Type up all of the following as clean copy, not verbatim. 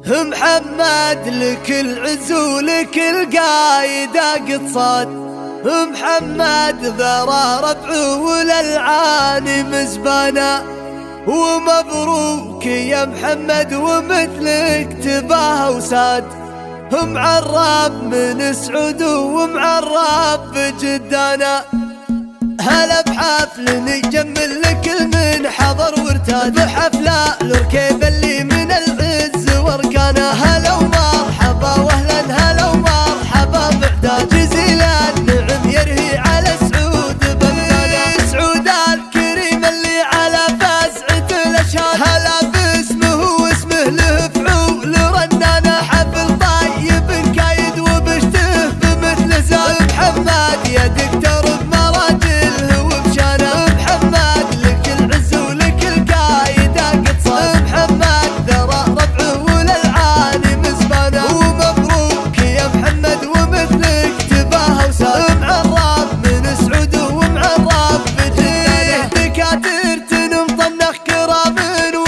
محمد لك العز ولك القايدة قد صاد. محمد ذرى ربعه وللعاني مزبانا، ومبروك يا محمد ومثلك تباه وساد. معرب من سعود ومعرب بجدانا، هلا بحفل نجمل لكل من حضر وارتاد، بحفلة الركيب اللي من العز واركانا. هلا ومرحبا واهلا هلا ومرحبا بعداد، جزيل النعم يرهي على سعود بغدانا. سعود الكريم اللي على فزعة الاشهاد، هلا باسمه واسمه له فعول رنانا. حفل طيب كايد وبشته بمثل زاد، محمد يا دكتور بمراجله وبشانا. محمد لك العز ولك القايدة قد صاد. محمد ذرى ربعه وللعاني مزبانا، ومبروك يا محمد ومثلك تباه وساد. معرب من سعود ومعرب بجدانا، دكاترة مطنخ كرام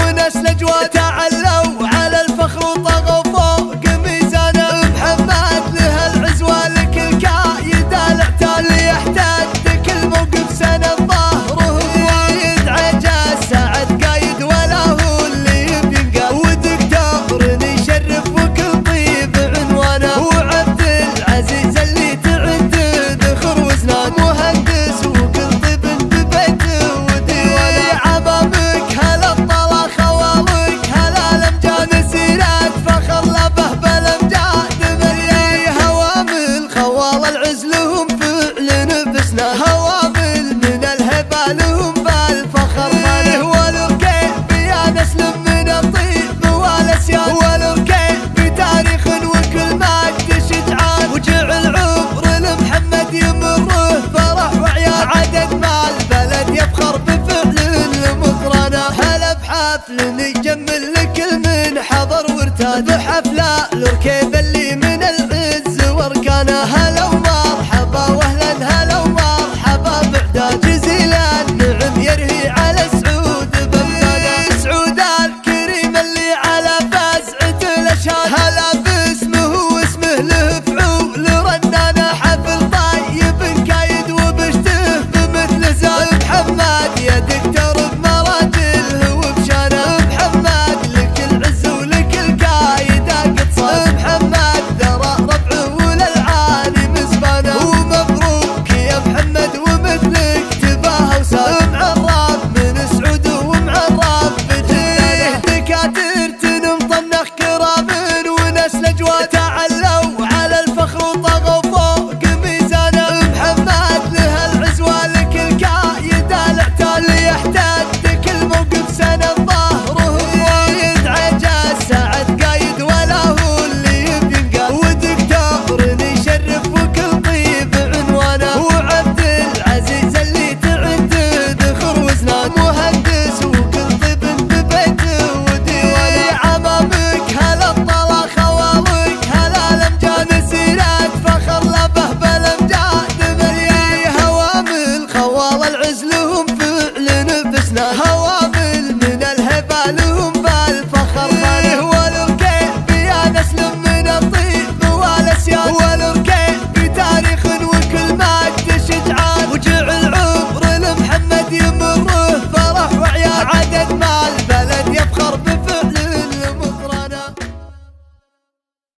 ونسل اجواد، تعلوا على الفخر وطغوا فوق ميزانا. محمد له العز ولك القايدة الاعتال، يحتد كل موقف سنة ظهره وايد. عجز سعد قايد ولا هو اللي بينقال، ودكتور يشرف وكل طيب عنوانه. وعبد العزيز اللي تعد ذخر وزنان، مهندس وكل طيب ببيته وديوانه. عمامك هلا الطلا خوالك هلا الامجاد، مسيرات فخر لبه بالامجاد مليان. هوامل خوال العز لهم فعل بسنان، هوامل من الهبه لهم بالفخر خاله. والركيب يا نسل من الطيب والاسياد، والركيب بتاريخ وكل مجد شجعان. وجعل عمر لمحمد يمره فرح وعياد، عدد ما البلد يفخر بفعل المقرنة. هلا بحفل نجمل لكل من حضر وارتاد، بحفلة الركيب اللي من العز واركانا. هلا ومرحبا واهلا هلا ومرحبا بعداد، جزيل النعم يرهي على سعود بغدانا. سعود الكريم اللي على فزعة الاشهاد، هلا